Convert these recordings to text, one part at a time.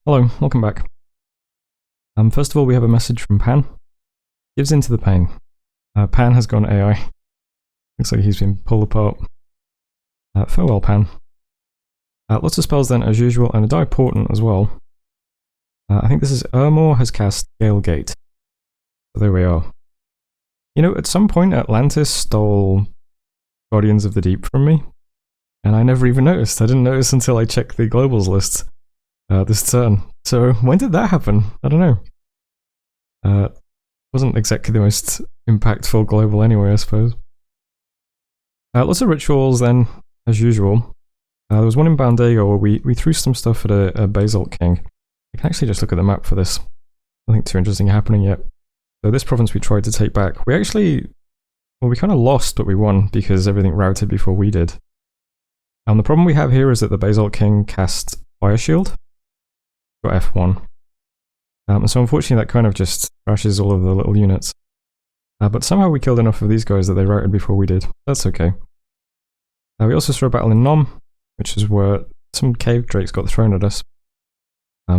Hello, welcome back. First of all, we have a message from Pan. Gives into the pain. Pan has gone AI. Looks like he's been pulled apart. Farewell, Pan. Lots of spells then, as usual, and a die portent as well. I think this is Ermor has cast Galegate. So there we are. You know, at some point Atlantis stole Guardians of the Deep from me, and I never even noticed. I didn't notice until I checked the globals list this turn. So when did that happen? I don't know. Wasn't exactly the most impactful global anyway, I suppose. Lots of rituals then, as usual. There was one in Bandego where we threw some stuff at a Basalt King. I can actually just look at the map for this. Nothing too interesting happening yet. So this province we tried to take back. We actually, well, we kind of lost, but we won because everything routed before we did. And the problem we have here is that the Basalt King cast Fire Shield. Got F1. And so unfortunately that kind of just crashes all of the little units. But somehow we killed enough of these guys that they routed before we did. That's okay. We also saw a battle in Nom, which is where some cave drakes got thrown at us.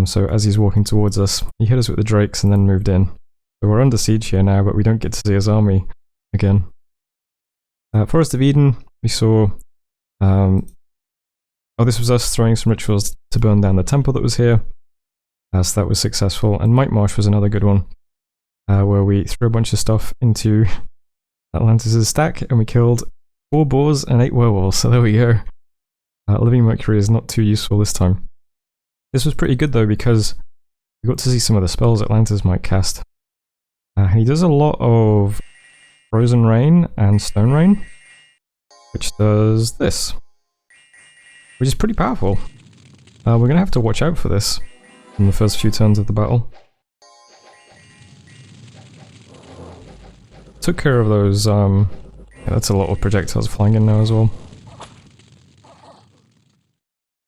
So as he's walking towards us, he hit us with the drakes and then moved in. So we're under siege here now, but we don't get to see his army again. Forest of Eden, we saw... oh, this was us throwing some rituals to burn down the temple that was here. So that was successful. And Might Marsh was another good one, where we threw a bunch of stuff into Atlantis' stack and we killed 4 boars and 8 werewolves. So there we go. Living Mercury is not too useful this time. This was pretty good though because we got to see some of the spells Atlantis might cast. He does a lot of Frozen Rain and Stone Rain, which does this, which is pretty powerful. We're going to have to watch out for this in the first few turns of the battle. Took care of those, yeah, that's a lot of projectiles flying in now as well.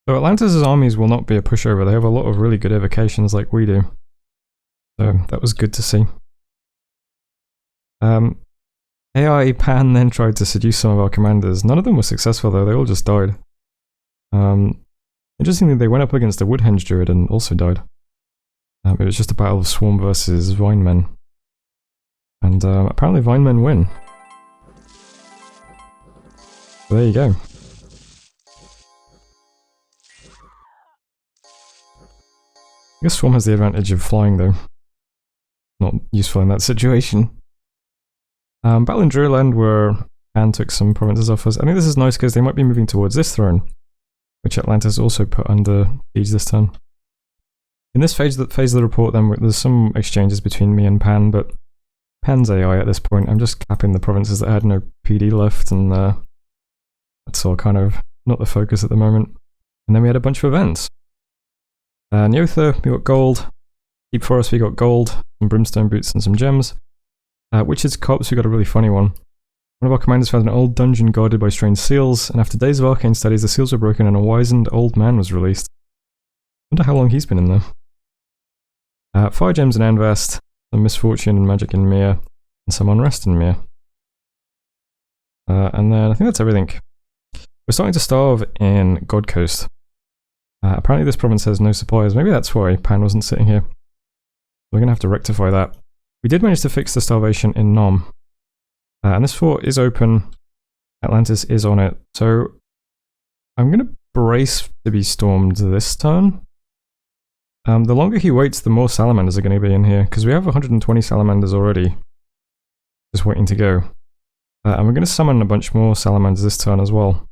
So Atlantis' armies will not be a pushover, they have a lot of really good evocations like we do. So that was good to see. AI Pan then tried to seduce some of our commanders. None of them were successful though, they all just died. Interestingly, they went up against a Woodhenge Druid and also died. It was just a battle of Swarm versus Vinemen. And apparently Vinemen win. So there you go. I guess Swarm has the advantage of flying though. Not useful in that situation. Battle in Druidland where Pan took some provinces off us. I think this is nice because they might be moving towards this throne, which Atlantis also put under siege this turn. In this phase of the report then, there's some exchanges between me and Pan, but Pan's AI at this point. I'm just capping the provinces that had no PD left, and that's all kind of not the focus at the moment. And then we had a bunch of events. Neotha, we got gold. Deep Forest, we got gold, some brimstone boots and some gems. Witch's Copse, we got a really funny one. One of our commanders found an old dungeon guarded by strange seals, and after days of arcane studies, the seals were broken and a wizened old man was released. Wonder how long he's been in there. Fire Gems and Anvast, some Misfortune and Magic in Mir, and some Unrest in Mir. And then I think that's everything. We're starting to starve in God Coast. Apparently this province has no supplies, maybe that's why Pan wasn't sitting here. We're going to have to rectify that. We did manage to fix the starvation in Nom. And this fort is open, Atlantis is on it, so I'm going to brace to be stormed this turn. The longer he waits, the more salamanders are going to be in here, because we have 120 salamanders already, just waiting to go. And we're going to summon a bunch more salamanders this turn as well.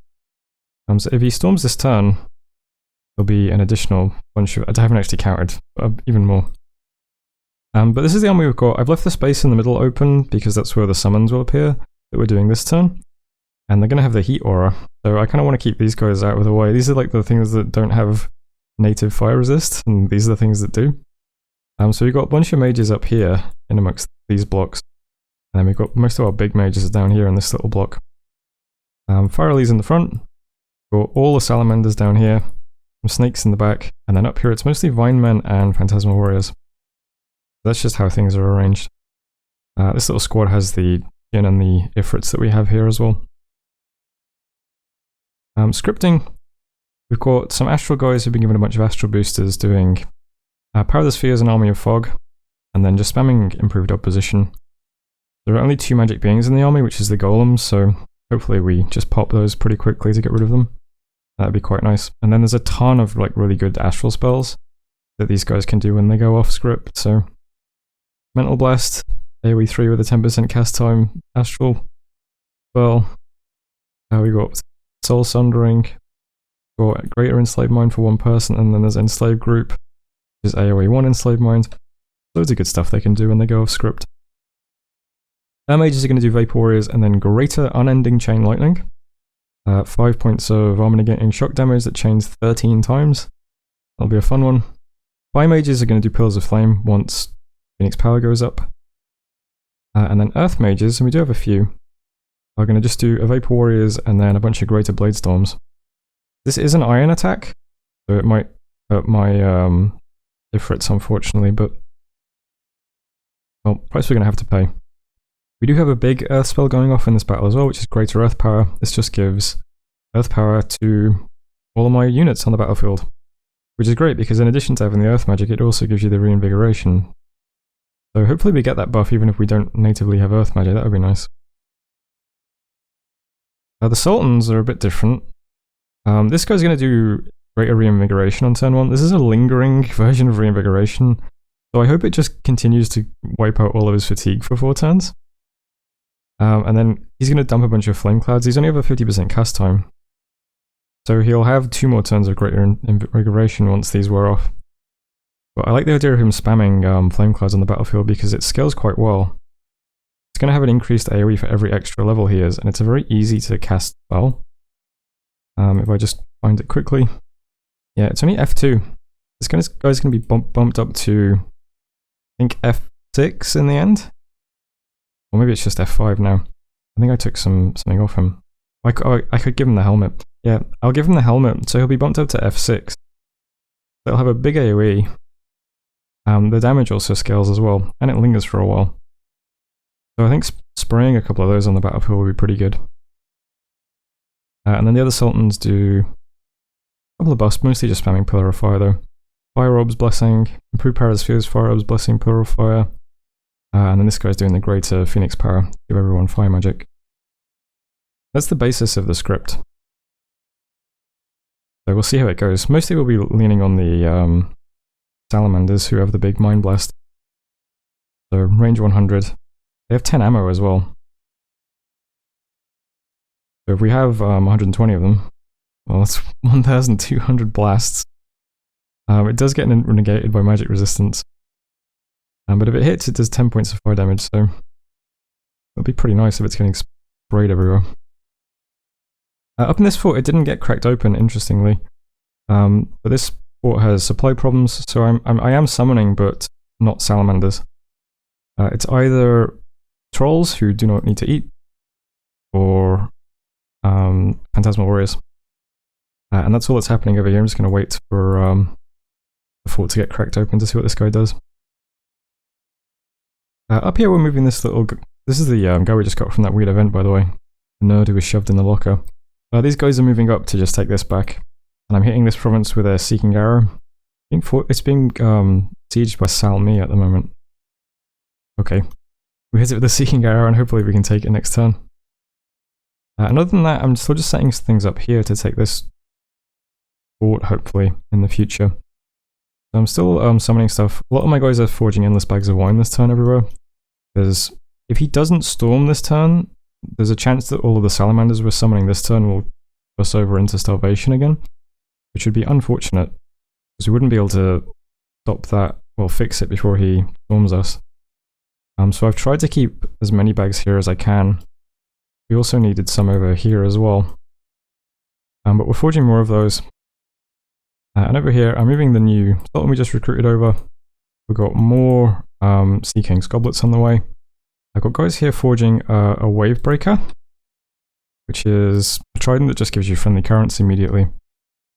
So if he storms this turn, there'll be an additional bunch of, I haven't actually counted, even more. But this is the army we've got. I've left the space in the middle open because that's where the summons will appear that we're doing this turn. And they're going to have the heat aura. So I kind of want to keep these guys out of the way. These are like the things that don't have native fire resist, and these are the things that do. So we've got a bunch of mages up here in amongst these blocks. And then we've got most of our big mages down here in this little block. Fire Elise in the front. Got all the salamanders down here. Some snakes in the back. And then up here it's mostly Vinemen and Phantasmal Warriors. That's just how things are arranged. This little squad has the Jinn and the Ifrits that we have here as well. Scripting. We've got some Astral guys who've been given a bunch of Astral boosters doing Power the Sphere is an army of fog, and then just spamming improved opposition. There are only 2 magic beings in the army, which is the golems, so hopefully we just pop those pretty quickly to get rid of them. That'd be quite nice. And then there's a ton of like really good astral spells that these guys can do when they go off script, so Mental Blast, AoE 3 with a 10% cast time, astral spell. We got Soul Sundering, got Greater Enslaved Mind for 1 person, and then there's Enslaved Group, which is AoE 1 Enslaved Mind. Loads of good stuff they can do when they go off script. Air Mages are going to do Vapor Warriors and then Greater Unending Chain Lightning. 5 points of armor negating shock damage that chains 13 times. That'll be a fun one. Fire Mages are going to do Pillars of Flame once Phoenix Power goes up. And then Earth Mages, and we do have a few, are going to just do a Vapor Warriors and then a bunch of Greater Blade Storms. This is an iron attack, so it might hurt my Ifrits unfortunately, but well, price we're going to have to pay. We do have a big Earth spell going off in this battle as well, which is Greater Earth Power. This just gives Earth Power to all of my units on the battlefield, which is great because in addition to having the Earth magic, it also gives you the Reinvigoration. So hopefully we get that buff even if we don't natively have Earth magic, that would be nice. The Sultans are a bit different. This guy's going to do Greater Reinvigoration on turn 1. This is a lingering version of Reinvigoration, so I hope it just continues to wipe out all of his fatigue for 4 turns. And then he's going to dump a bunch of Flame Clouds. He's only have a 50% cast time, so he'll have 2 more turns of Greater Invigoration once these wear off. But I like the idea of him spamming Flame Clouds on the battlefield because it scales quite well. It's going to have an increased AoE for every extra level he is, and it's a very easy to cast spell. If I just find it quickly. Yeah, it's only F2. This guy's going to be bumped up to, I think, F6 in the end. Or maybe it's just F5 now. I think I took something off him. I could give him the helmet. Yeah, I'll give him the helmet, so he'll be bumped up to F6. It'll have a big AoE. The damage also scales as well, and it lingers for a while. So I think spraying a couple of those on the battlefield will be pretty good. And then the other Sultans do a couple of buffs, mostly just spamming Pillar of Fire though. Fire Orb's Blessing, Improved Power of Spheres, Fire Orb's Blessing, Pillar of Fire. And then this guy's doing the Greater Phoenix Power, give everyone Fire Magic. That's the basis of the script. So we'll see how it goes. Mostly we'll be leaning on the Salamanders who have the big Mind Blast. So range 100. They have 10 ammo as well. So if we have 120 of them, well that's 1,200 blasts. It does get negated by magic resistance. But if it hits, it does 10 points of fire damage, so it'll be pretty nice if it's getting sprayed everywhere. Up in this fort, it didn't get cracked open, interestingly. But this fort has supply problems, so I am summoning, but not salamanders. It's either trolls who do not need to eat, or phantasmal warriors. And that's all that's happening over here. I'm just going to wait for the fort to get cracked open to see what this guy does. Up here we're moving this little... This is the guy we just got from that weird event, by the way. The nerd who was shoved in the locker. These guys are moving up to just take this back. And I'm hitting this province with a Seeking Arrow. It's being sieged by Salmi at the moment. Okay. We hit it with a Seeking Arrow and hopefully we can take it next turn. And other than that, I'm still just setting things up here to take this fort, hopefully, in the future. So I'm still summoning stuff. A lot of my guys are forging endless bags of wine this turn everywhere. Because if he doesn't storm this turn, there's a chance that all of the salamanders we're summoning this turn will bust over into starvation again. Which would be unfortunate, because we wouldn't be able to stop that, well, fix it before he storms us. So I've tried to keep as many bags here as I can. We also needed some over here as well. But we're forging more of those. And over here, I'm moving the new Sultan we just recruited over. We've got more Sea King's Goblets on the way. I've got guys here forging a Wave Breaker, which is a trident that just gives you friendly currents immediately.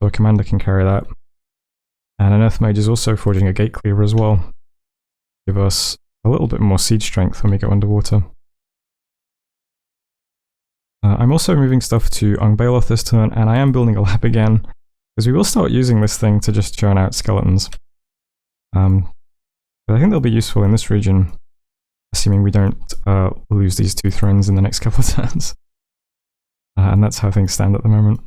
So a commander can carry that. And an Earth Mage is also forging a Gate Cleaver as well. Give us a little bit more siege strength when we go underwater. I'm also moving stuff to Ungbaeloth this turn, and I am building a lab again, because we will start using this thing to just churn out skeletons. But I think they'll be useful in this region, assuming we don't lose these 2 thrones in the next couple of turns. And that's how things stand at the moment.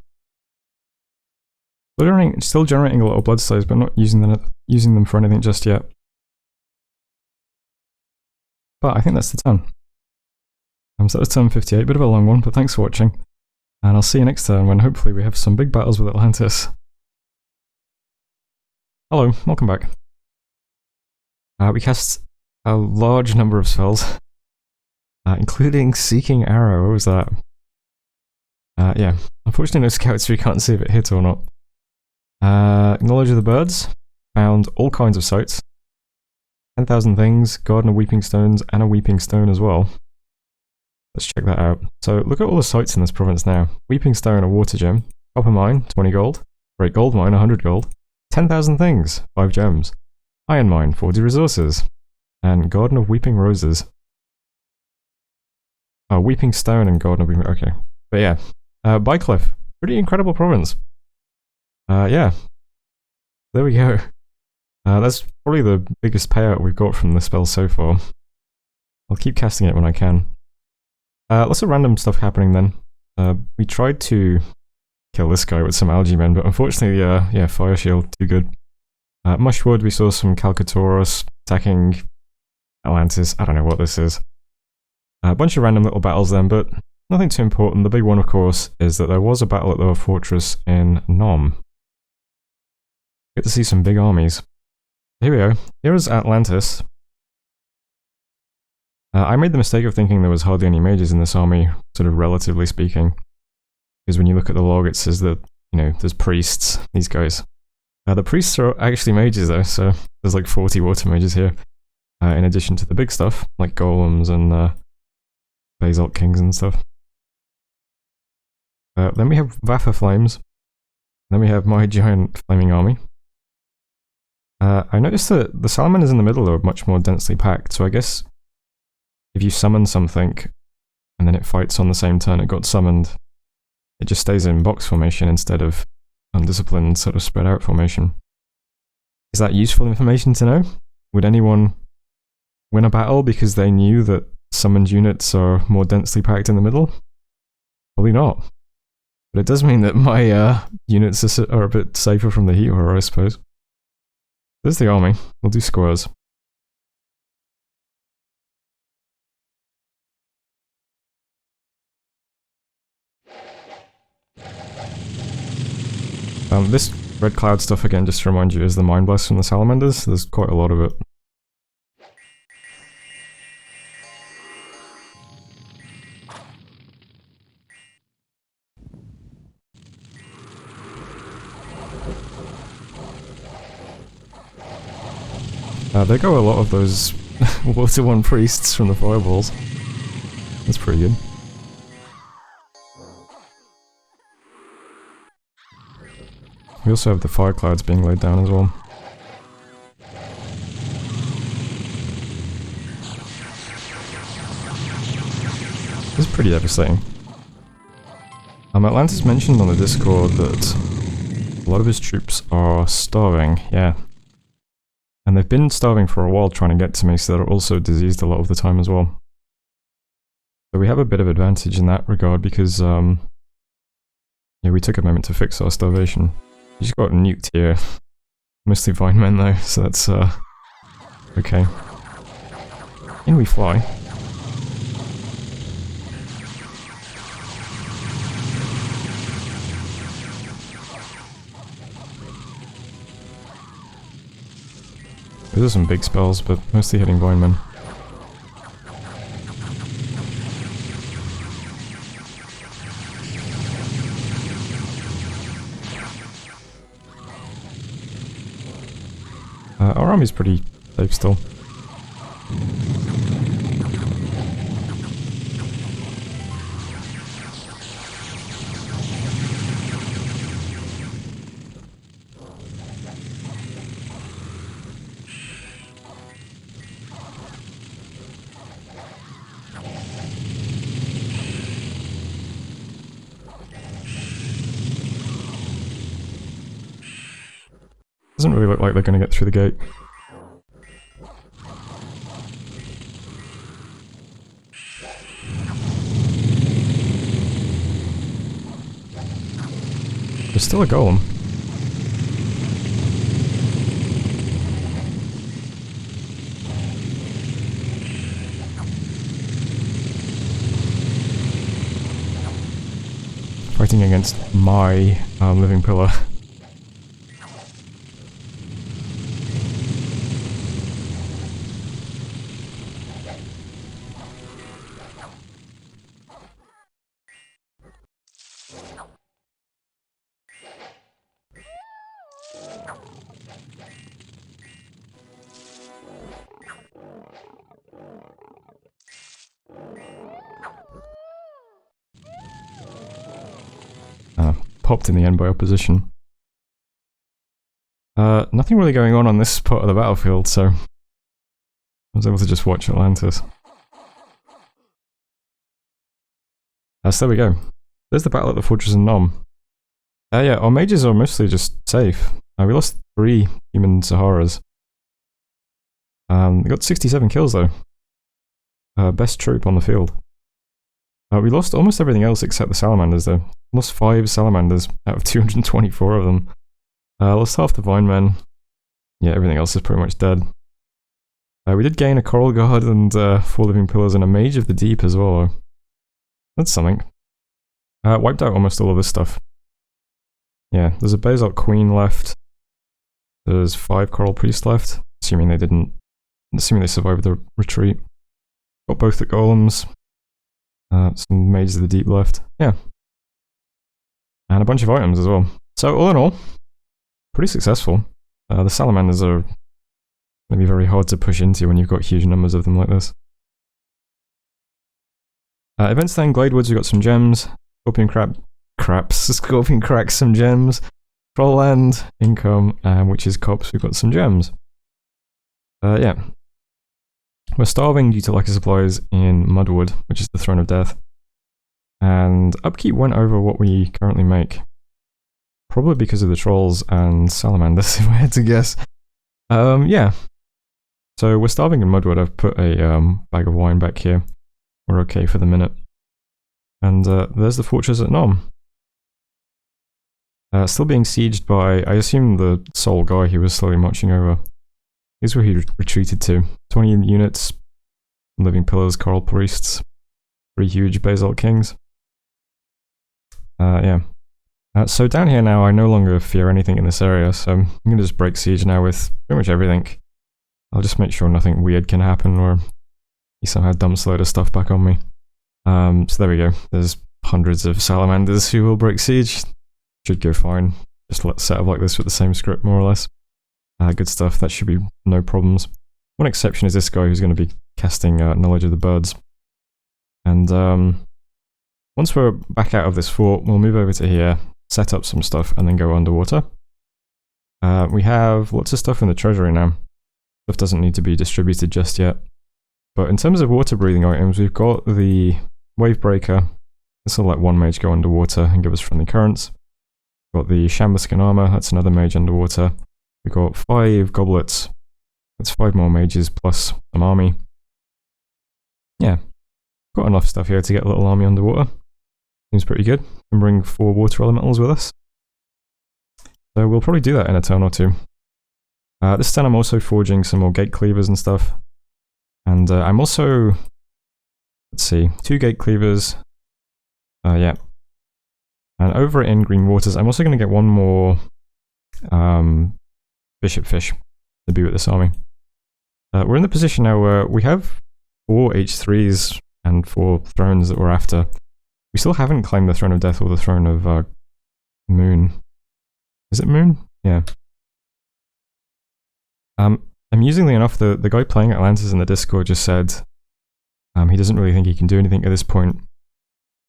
Still generating a lot of blood slaves, but not using them for anything just yet. But I think that's the turn. So that's turn 58, bit of a long one, but thanks for watching. And I'll see you next turn when hopefully we have some big battles with Atlantis. Hello, welcome back. We cast a large number of spells, including Seeking Arrow. What was that? Yeah, unfortunately no scouts, so we can't see if it hit or not. Knowledge of the Birds, found all kinds of sites. 10,000 things, Garden of Weeping Stones, and a Weeping Stone as well. Let's check that out. So look at all the sites in this province now. Weeping Stone, a water gem. Copper mine, 20 gold. Great gold mine, 100 gold. 10,000 things, 5 gems. Iron mine, 40 resources. And Garden of Weeping Roses. Oh, Weeping Stone and Garden of Weeping... Okay. But yeah. Bycliffe. Pretty incredible province. Yeah. There we go. That's probably the biggest payout we've got from the spell so far. I'll keep casting it when I can. Lots of random stuff happening then. We tried to kill this guy with some algae men, but unfortunately, yeah, Fire Shield, too good. Mushwood, we saw some Calcatoros attacking Atlantis. I don't know what this is. A bunch of random little battles then, but nothing too important. The big one, of course, is that there was a battle at Lower Fortress in Nom. Get to see some big armies. Here we go. Here is Atlantis. I made the mistake of thinking there was hardly any mages in this army, sort of relatively speaking. Because when you look at the log, it says that, you know, there's priests, these guys. The priests are actually mages though, so there's like 40 water mages here. In addition to the big stuff, like golems and basalt kings and stuff. Then we have Vapor Flames. Then we have my giant flaming army. I noticed that the salamanders in the middle are much more densely packed, so I guess if you summon something and then it fights on the same turn it got summoned, it just stays in box formation instead of undisciplined sort of spread out formation. Is that useful information to know? Would anyone win a battle because they knew that summoned units are more densely packed in the middle? Probably not. But it does mean that my units are a bit safer from the heat horror, I suppose. There's the army. We'll do squares. This red cloud stuff again, just to remind you, is the Mind Blast from the Salamanders. There's quite a lot of it. There go a lot of those Water 1 priests from the fireballs. That's pretty good. We also have the fire clouds being laid down as well. This is pretty devastating. Atlantis mentioned on the Discord that a lot of his troops are starving, yeah. And they've been starving for a while trying to get to me, so they're also diseased a lot of the time as well. So we have a bit of advantage in that regard because, yeah, we took a moment to fix our starvation. We just got nuked here. Mostly vine men though, so that's, okay. In we fly. Those are some big spells, but mostly hitting vine men. Our army's pretty safe still. Doesn't really look like they're going to get through the gate. There's still a golem. Fighting against my living pillar. Popped in the end by opposition. Nothing really going on this part of the battlefield, so I was able to just watch Atlantis. So there we go. There's the battle at the Fortress of Nom. Yeah, our mages are mostly just safe. We lost 3 human Saharas. We got 67 kills though. Best troop on the field. We lost almost everything else except the salamanders though. Lost 5 salamanders out of 224 of them. Lost half the vine men. Yeah, everything else is pretty much dead. We did gain a coral guard and 4 living pillars and a mage of the deep as well. That's something. Wiped out almost all of this stuff. Yeah, there's a basalt queen left. There's 5 coral priests left, assuming they survived the retreat. Got both the golems. Some mages of the deep left. Yeah. And a bunch of items as well. So all in all, pretty successful. The salamanders are going to be very hard to push into when you've got huge numbers of them like this. Events then, Gladewoods, we got some gems. Scorpion Scorpion cracks some gems. Trollland, income, and Witch's Copse, we've got some gems. Yeah. We're starving due to lack of supplies in Mudwood, which is the Throne of Death. And upkeep went over what we currently make. Probably because of the trolls and salamanders, if I had to guess. Yeah. So we're starving in Mudwood. I've put a bag of wine back here. We're okay for the minute. And there's the fortress at Nom. Still being sieged by, I assume, the sole guy who was slowly marching over. Here's where he retreated to. 20 units, living pillars, coral priests, 3 huge basalt kings. Yeah. So down here now, I no longer fear anything in this area, so I'm going to just break siege now with pretty much everything. I'll just make sure nothing weird can happen, or he somehow dumps a load of stuff back on me. So there we go. There's hundreds of salamanders who will break siege. Should go fine. Just let's set up like this with the same script, more or less. Good stuff. That should be no problems. One exception is this guy who's going to be casting Knowledge of the Birds. And once we're back out of this fort, we'll move over to here, set up some stuff, and then go underwater. We have lots of stuff in the treasury now. Stuff doesn't need to be distributed just yet. But in terms of water-breathing items, we've got the Wave Breaker. This will let 1 mage go underwater and give us friendly currents. We've got the Shambaskin Armor, that's another mage underwater. We've got 5 goblets. That's 5 more mages plus some army. Yeah. Got enough stuff here to get a little army underwater. Seems pretty good. Can bring 4 water elementals with us. So we'll probably do that in a turn or 2. This turn I'm also forging some more gate cleavers and stuff. And I'm also... Let's see. 2 gate cleavers. Yeah. And over in Green Waters, I'm also going to get 1 more bishop fish to be with this army. We're in the position now where we have 4 H3s and 4 thrones that we're after. We still haven't claimed the Throne of Death or the Throne of Moon. Is it Moon? Yeah. Amusingly enough, the guy playing Atlantis in the Discord just said he doesn't really think he can do anything at this point.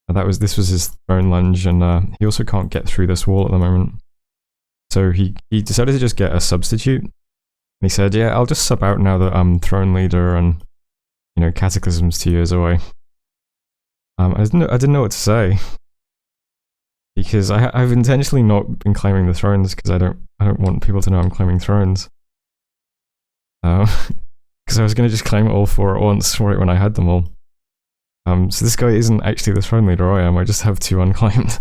This was his throne lunge, and he also can't get through this wall at the moment. So he decided to just get a substitute. And he said, yeah, I'll just sub out now that I'm throne leader and, you know, Cataclysm's 2 years away. I didn't know what to say. Because I've intentionally not been claiming the thrones, because I don't want people to know I'm claiming thrones. Because I was going to just claim all 4 at once right when I had them all. So this guy isn't actually the throne leader I am, I just have 2 unclaimed.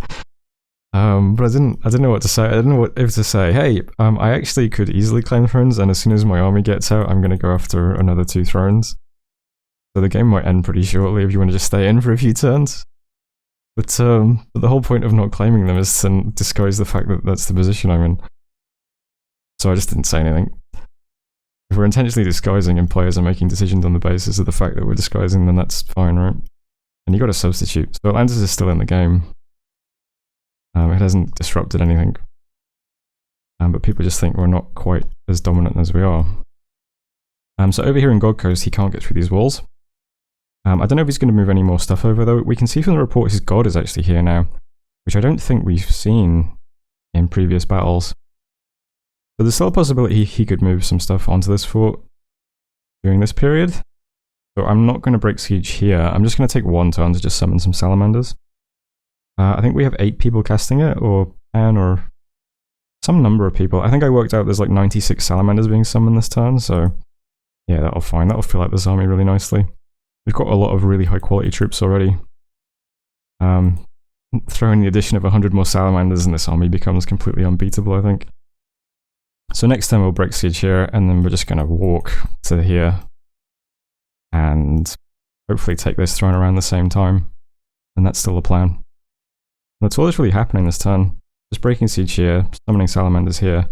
But I didn't know what to say. I didn't know what if to say. Hey, I actually could easily claim thrones, and as soon as my army gets out, I'm gonna go after another 2 thrones. So the game might end pretty shortly if you want to just stay in for a few turns. But the whole point of not claiming them is to disguise the fact that that's the position I'm in. So I just didn't say anything. If we're intentionally disguising and players are making decisions on the basis of the fact that we're disguising, then that's fine, right? And you got to substitute. So Atlantis is still in the game. It hasn't disrupted anything. But people just think we're not quite as dominant as we are. So over here in God Coast, he can't get through these walls. I don't know if he's going to move any more stuff over, though. We can see from the report his god is actually here now, which I don't think we've seen in previous battles. So there's still a possibility he could move some stuff onto this fort during this period. So I'm not going to break siege here. I'm just going to take 1 turn to just summon some salamanders. I think we have 8 people casting it, or 10, or some number of people. I think I worked out there's like 96 salamanders being summoned this turn, so yeah, that'll fine. That'll fill out this army really nicely. We've got a lot of really high quality troops already. Throw in the addition of 100 more salamanders and this army becomes completely unbeatable, I think. So next time we'll break siege here, and then we're just going to walk to here and hopefully take this throne around the same time. And that's still the plan. That's all that's really happening this turn. Just breaking siege here, summoning salamanders here,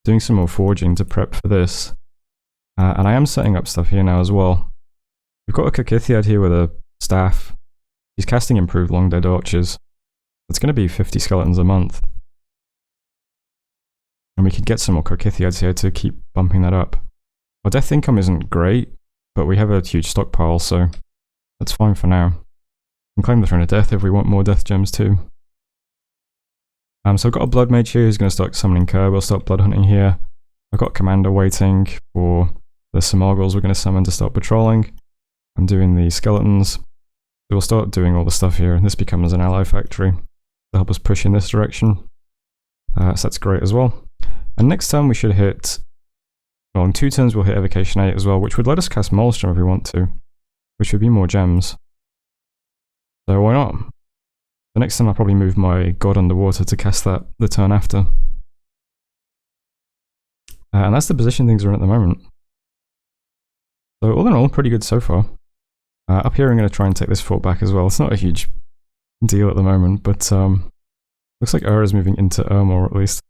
doing some more forging to prep for this. And I am setting up stuff here now as well. We've got a Kakithiad here with a staff. He's casting improved long dead archers. That's going to be 50 skeletons a month. And we could get some more Kakithiads here to keep bumping that up. Our death income isn't great, but we have a huge stockpile, so that's fine for now. We can claim the Throne of Death if we want more death gems too. So I've got a Blood Mage here who's going to start summoning Kerr. We'll start blood hunting here. I've got a Commander waiting for the Samargals we're going to summon to start patrolling. I'm doing the skeletons. So we'll start doing all the stuff here, and this becomes an ally factory to help us push in this direction. So that's great as well. And next turn we should hit, well, in 2 turns we'll hit Evocation 8 as well, which would let us cast Maelstrom if we want to, which would be more gems. So why not? The next time I'll probably move my god underwater to cast that the turn after. And that's the position things are in at the moment. So all in all, pretty good so far. Up here I'm going to try and take this fort back as well. It's not a huge deal at the moment, but looks like is moving into Ermor at least.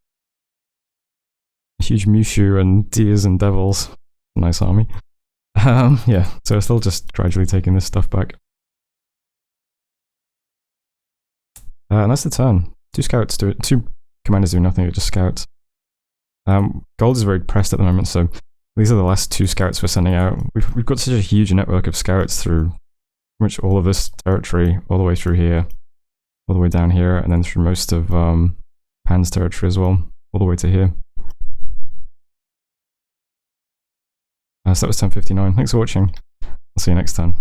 A huge Mushu and Deers and Devils. Nice army. Yeah, so we're still just gradually taking this stuff back. And that's the turn. 2 scouts do it. 2 commanders do nothing, just scouts. Gold is very pressed at the moment, so these are the last 2 scouts we're sending out. We've got such a huge network of scouts through pretty much all of this territory, all the way through here, all the way down here, and then through most of Pan's territory as well, all the way to here. So that was turn 59. Thanks for watching. I'll see you next time.